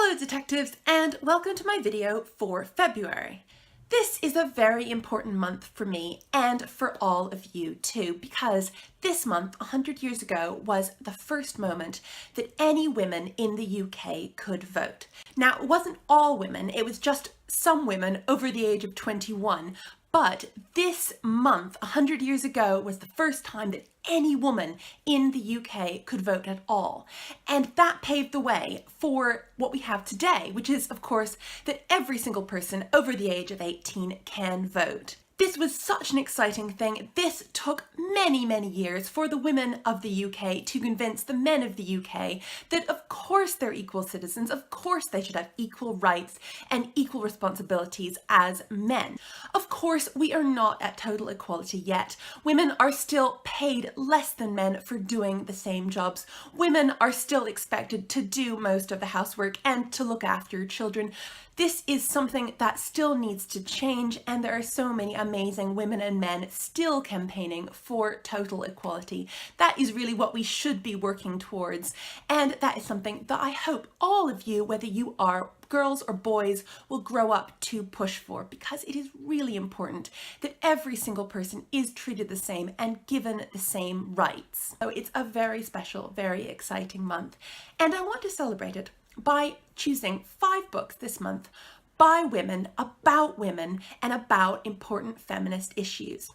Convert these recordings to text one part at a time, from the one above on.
Hello detectives, and welcome to my video for February. This is a very important month for me and for all of you too, because this month, 100 years ago, was the first moment that any women in the UK could vote. Now, it wasn't all women, it was just some women over the age of 21, but this month, 100 years ago, was the first time that any woman in the UK could vote at all. And that paved the way for what we have today, which is, of course, that every single person over the age of 18 can vote. This was such an exciting thing. This took many, many years for the women of the UK to convince the men of the UK that of course they're equal citizens, of course they should have equal rights and equal responsibilities as men. Of course, we are not at total equality yet. Women are still paid less than men for doing the same jobs. Women are still expected to do most of the housework and to look after children. This is something that still needs to change, and there are so many amazing women and men still campaigning for total equality. That is really what we should be working towards, and that is something that I hope all of you, whether you are girls or boys, will grow up to push for, because it is really important that every single person is treated the same and given the same rights. So it's a very special, very exciting month, and I want to celebrate it by choosing 5 books this month by women, about women, and about important feminist issues.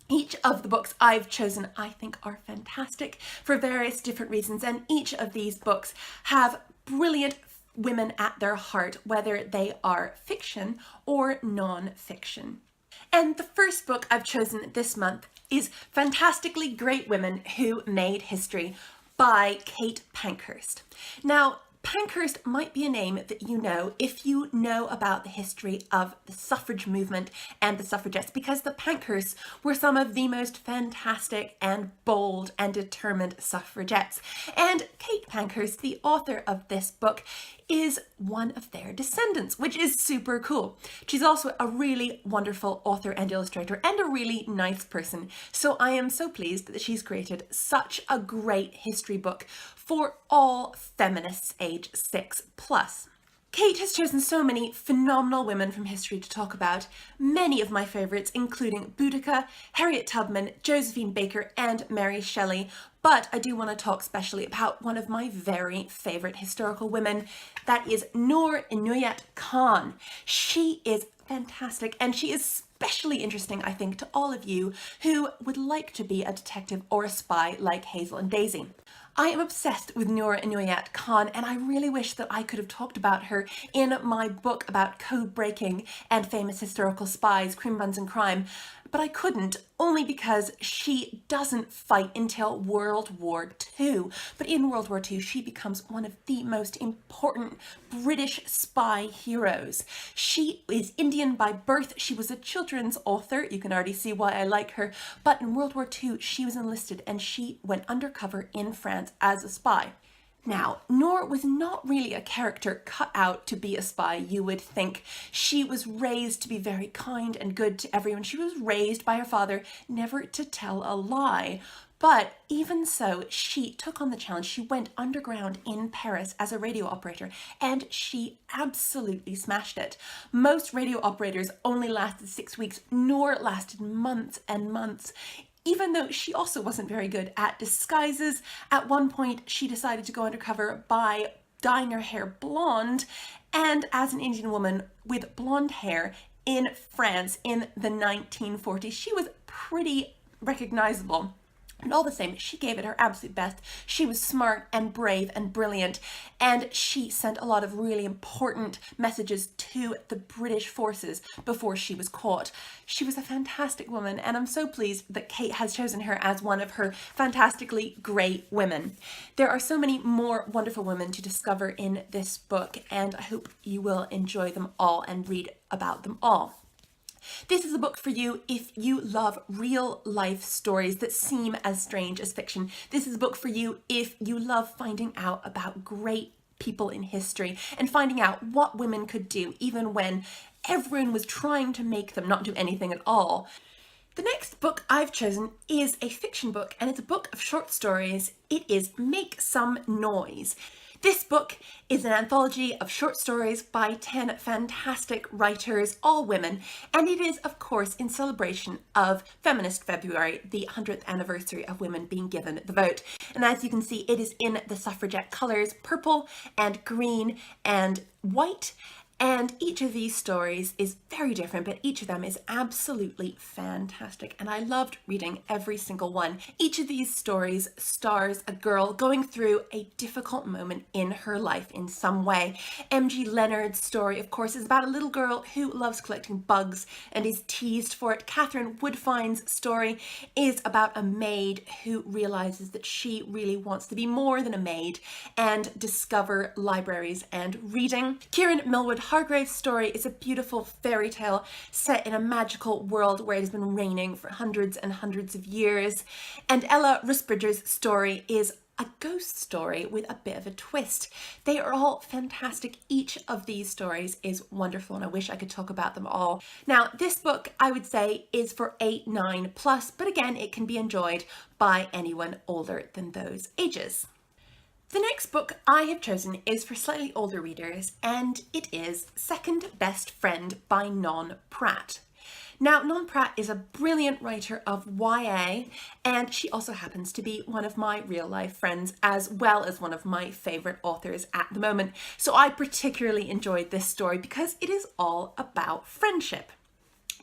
Each of the books I've chosen I think are fantastic for various different reasons, and each of these books have brilliant women at their heart, whether they are fiction or non-fiction. And the first book I've chosen this month is Fantastically Great Women Who Made History by Kate Pankhurst. Now, Pankhurst might be a name that you know if you know about the history of the suffrage movement and the suffragettes, because the Pankhursts were some of the most fantastic and bold and determined suffragettes. And Kate Pankhurst, the author of this book, is one of their descendants, which is super cool. She's also a really wonderful author and illustrator and a really nice person. So I am so pleased that she's created such a great history book for all feminists age 6+. Kate has chosen so many phenomenal women from history to talk about, many of my favourites including Boudica, Harriet Tubman, Josephine Baker and Mary Shelley, but I do want to talk specially about one of my very favourite historical women, that is Noor Inayat Khan. She is fantastic, and she is especially interesting, I think, to all of you who would like to be a detective or a spy like Hazel and Daisy. I am obsessed with Noor Inayat Khan, and I really wish that I could have talked about her in my book about code breaking and famous historical spies, Crime Buns and Crime, but I couldn't, only because she doesn't fight until World War II. But in World War II, she becomes one of the most important British spy heroes. She is Indian by birth. She was a children's author. You can already see why I like her. But in World War II, she was enlisted and she went undercover in France as a spy. Now, Noor was not really a character cut out to be a spy, you would think. She was raised to be very kind and good to everyone. She was raised by her father never to tell a lie. But even so, she took on the challenge. She went underground in Paris as a radio operator, and she absolutely smashed it. Most radio operators only lasted 6 weeks. Noor lasted months and months. Even though she also wasn't very good at disguises, at one point she decided to go undercover by dyeing her hair blonde, and as an Indian woman with blonde hair in France in the 1940s, she was pretty recognizable. And all the same, she gave it her absolute best. She was smart and brave and brilliant, and she sent a lot of really important messages to the British forces before she was caught. She was a fantastic woman, and I'm so pleased that Kate has chosen her as one of her fantastically great women. There are so many more wonderful women to discover in this book, and I hope you will enjoy them all and read about them all. This is a book for you if you love real life stories that seem as strange as fiction. This is a book for you if you love finding out about great people in history and finding out what women could do even when everyone was trying to make them not do anything at all. The next book I've chosen is a fiction book, and it's a book of short stories. It is Make Some Noise. This book is an anthology of short stories by 10 fantastic writers, all women, and it is, of course, in celebration of Feminist February, the 100th anniversary of women being given the vote. And as you can see, it is in the suffragette colours, purple and green and white. And each of these stories is very different, but each of them is absolutely fantastic. And I loved reading every single one. Each of these stories stars a girl going through a difficult moment in her life in some way. M.G. Leonard's story, of course, is about a little girl who loves collecting bugs and is teased for it. Catherine Woodfine's story is about a maid who realizes that she really wants to be more than a maid and discover libraries and reading. Kieran Millwood-Hargrave's story is a beautiful fairy tale set in a magical world where it has been raining for hundreds and hundreds of years. And Ella Rusbridger's story is a ghost story with a bit of a twist. They are all fantastic. Each of these stories is wonderful, and I wish I could talk about them all. Now, this book, I would say, is for 8-9 plus, but again, it can be enjoyed by anyone older than those ages. The next book I have chosen is for slightly older readers, and it is Second Best Friend by Pratt. Now, Pratt is a brilliant writer of YA, and she also happens to be one of my real life friends, as well as one of my favourite authors at the moment. So I particularly enjoyed this story because it is all about friendship.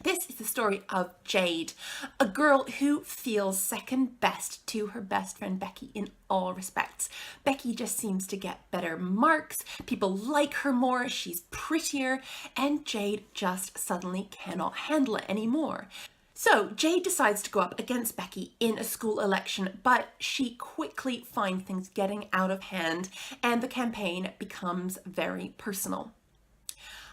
This is the story of Jade, a girl who feels second best to her best friend Becky in all respects. Becky just seems to get better marks, people like her more, she's prettier, and Jade just suddenly cannot handle it anymore. So Jade decides to go up against Becky in a school election, but she quickly finds things getting out of hand and the campaign becomes very personal.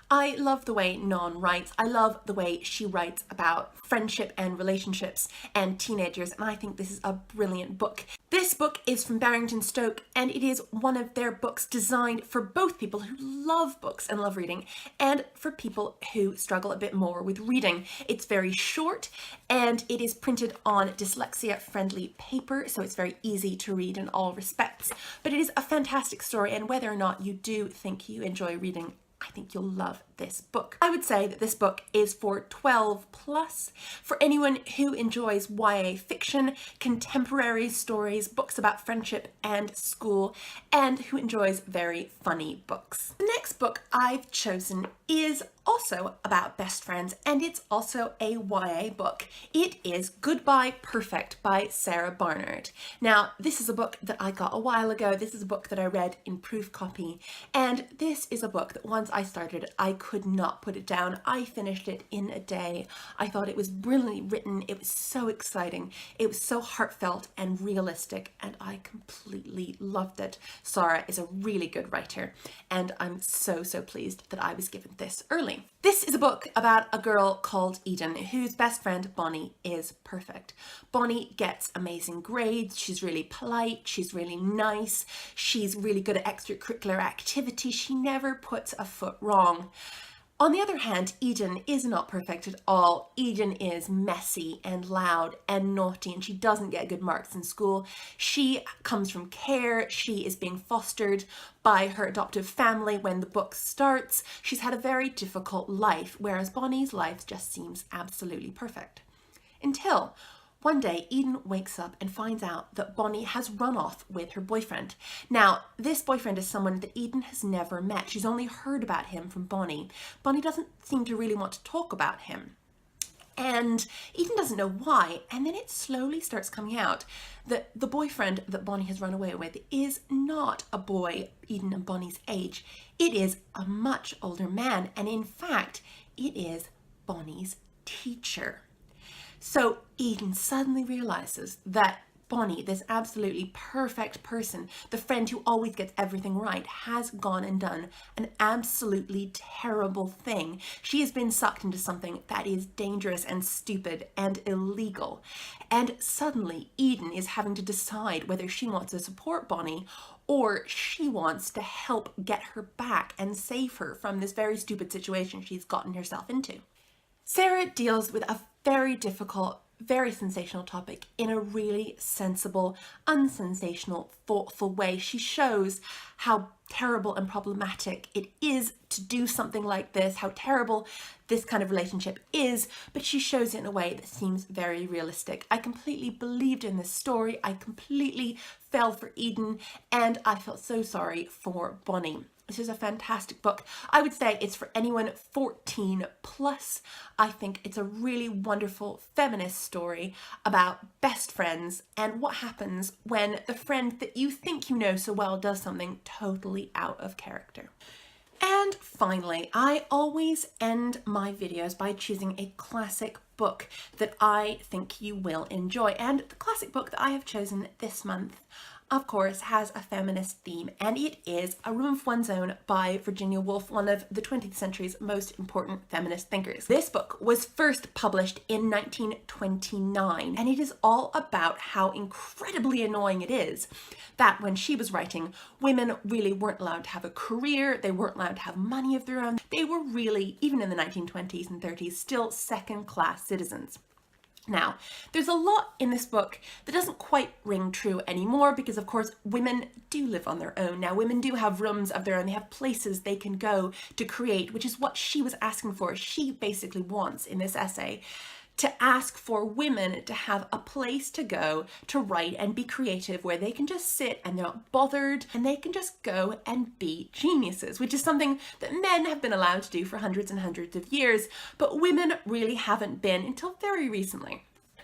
I love the way writes. I love the way she writes about friendship and relationships and teenagers, and I think this is a brilliant book. This book is from Barrington Stoke, and it is one of their books designed for both people who love books and love reading, and for people who struggle a bit more with reading. It's very short, and it is printed on dyslexia-friendly paper, so it's very easy to read in all respects. But it is a fantastic story, and whether or not you do think you enjoy reading, I think you'll love this book. I would say that this book is for 12 plus, for anyone who enjoys YA fiction, contemporary stories, books about friendship and school, and who enjoys very funny books. The next book I've chosen is also about best friends, and it's also a YA book. It is Goodbye Perfect by Sara Barnard. Now, this is a book that I got a while ago. This is a book that I read in proof copy, and this is a book that once I started, I could not put it down. I finished it in a day. I thought it was brilliantly written. It was so exciting. It was so heartfelt and realistic, and I completely loved it. Sara is a really good writer, and I'm so pleased that I was given this early. This is a book about a girl called Eden whose best friend Bonnie is perfect. Bonnie gets amazing grades, she's really polite, she's really nice, she's really good at extracurricular activities, she never puts a foot wrong. On the other hand, Eden is not perfect at all. Eden is messy and loud and naughty, and she doesn't get good marks in school. She comes from care. She is being fostered by her adoptive family when the book starts. She's had a very difficult life, whereas Bonnie's life just seems absolutely perfect. Until one day, Eden wakes up and finds out that Bonnie has run off with her boyfriend. Now, this boyfriend is someone that Eden has never met. She's only heard about him from Bonnie. Bonnie doesn't seem to really want to talk about him. And Eden doesn't know why, and then it slowly starts coming out that the boyfriend that Bonnie has run away with is not a boy Eden and Bonnie's age. It is a much older man, and in fact, it is Bonnie's teacher. So Eden suddenly realizes that Bonnie, this absolutely perfect person, the friend who always gets everything right, has gone and done an absolutely terrible thing. She has been sucked into something that is dangerous and stupid and illegal. And suddenly Eden is having to decide whether she wants to support Bonnie or she wants to help get her back and save her from this very stupid situation she's gotten herself into. Sara deals with a very difficult, very sensational topic in a really sensible, unsensational, thoughtful way. She shows how terrible and problematic it is to do something like this, how terrible this kind of relationship is, but she shows it in a way that seems very realistic. I completely believed in this story. I completely fell for Eden, and I felt so sorry for Bonnie. This is a fantastic book. I would say it's for anyone 14 plus. I think it's a really wonderful feminist story about best friends and what happens when the friend that you think you know so well does something totally out of character. And finally, I always end my videos by choosing a classic book that I think you will enjoy. And the classic book that I have chosen this month, of course, has a feminist theme, and it is A Room of One's Own by Virginia Woolf, one of the 20th century's most important feminist thinkers. This book was first published in 1929, and it is all about how incredibly annoying it is that when she was writing, women really weren't allowed to have a career, they weren't allowed to have money of their own. They were really, even in the 1920s and 30s, still second-class citizens. Now, there's a lot in this book that doesn't quite ring true anymore because, of course, women do live on their own now. Women do have rooms of their own. They have places they can go to create, which is what she was asking for. She basically wants, in this essay, to ask for women to have a place to go to write and be creative where they can just sit and they're not bothered and they can just go and be geniuses, which is something that men have been allowed to do for hundreds and hundreds of years, but women really haven't been until very recently.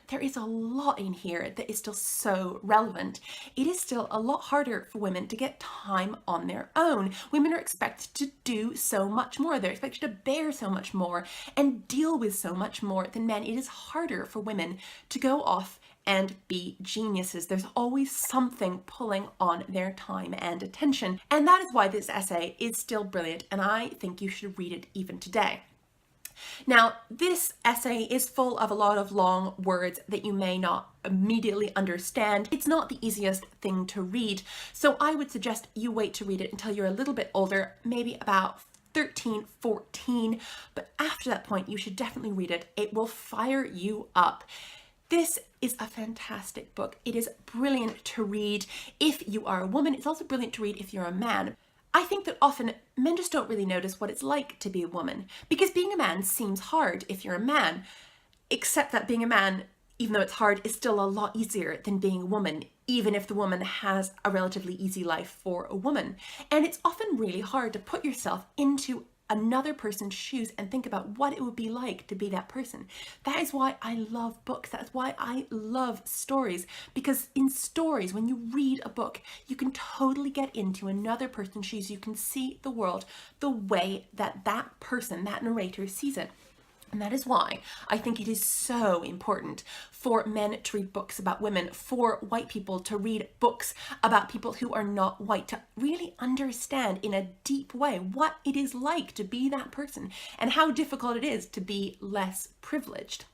There is a lot in here that is still so relevant. It is still a lot harder for women to get time on their own. Women are expected to do so much more. They're expected to bear so much more and deal with so much more than men. It is harder for women to go off and be geniuses. There's always something pulling on their time and attention. And that is why this essay is still brilliant, and I think you should read it even today. Now, this essay is full of a lot of long words that you may not immediately understand. It's not the easiest thing to read, so I would suggest you wait to read it until you're a little bit older, maybe about 13, 14, but after that point, you should definitely read it. It will fire you up. This is a fantastic book. It is brilliant to read if you are a woman. It's also brilliant to read if you're a man. I think that often men just don't really notice what it's like to be a woman, because being a man seems hard if you're a man, except that being a man, even though it's hard, is still a lot easier than being a woman, even if the woman has a relatively easy life for a woman. And it's often really hard to put yourself into another person's shoes and think about what it would be like to be that person. That is why I love books. That's why I love stories, because in stories, when you read a book, you can totally get into another person's shoes. You can see the world the way that that person, that narrator, sees it. And that is why I think it is so important for men to read books about women, for white people to read books about people who are not white, to really understand in a deep way what it is like to be that person and how difficult it is to be less privileged.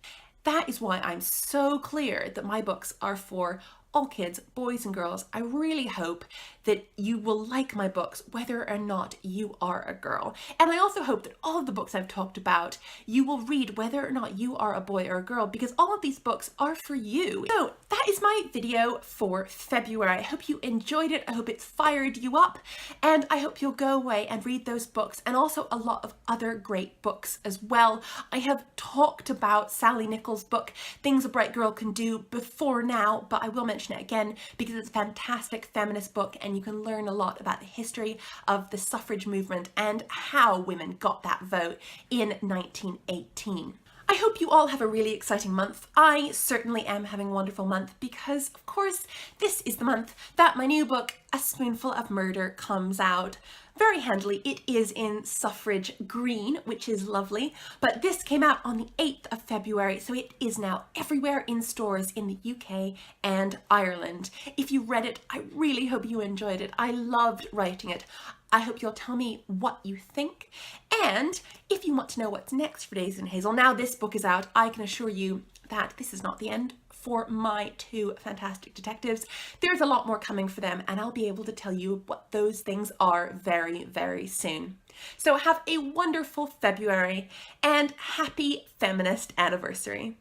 That is why I'm so clear that my books are for all kids, boys and girls. I really hope that you will like my books whether or not you are a girl. And I also hope that all of the books I've talked about you will read whether or not you are a boy or a girl, because all of these books are for you. So that is my video for February. I hope you enjoyed it. I hope it's fired you up, and I hope you'll go away and read those books and also a lot of other great books as well. I have talked about Sally Nichols' book, Things a Bright Girl Can Do, before now, but I will mention it again because it's a fantastic feminist book and you can learn a lot about the history of the suffrage movement and how women got that vote in 1918. I hope you all have a really exciting month. I certainly am having a wonderful month because, of course, this is the month that my new book, A Spoonful of Murder, comes out. Very handily, it is in suffrage green, which is lovely, but this came out on the 8th of February, so it is now everywhere in stores in the UK and Ireland. If you read it, I really hope you enjoyed it. I loved writing it. I hope you'll tell me what you think. And if you want to know what's next for Daisy and Hazel, now this book is out, I can assure you that this is not the end for my two fantastic detectives. There's a lot more coming for them, and I'll be able to tell you what those things are very, very soon. So have a wonderful February and happy feminist anniversary.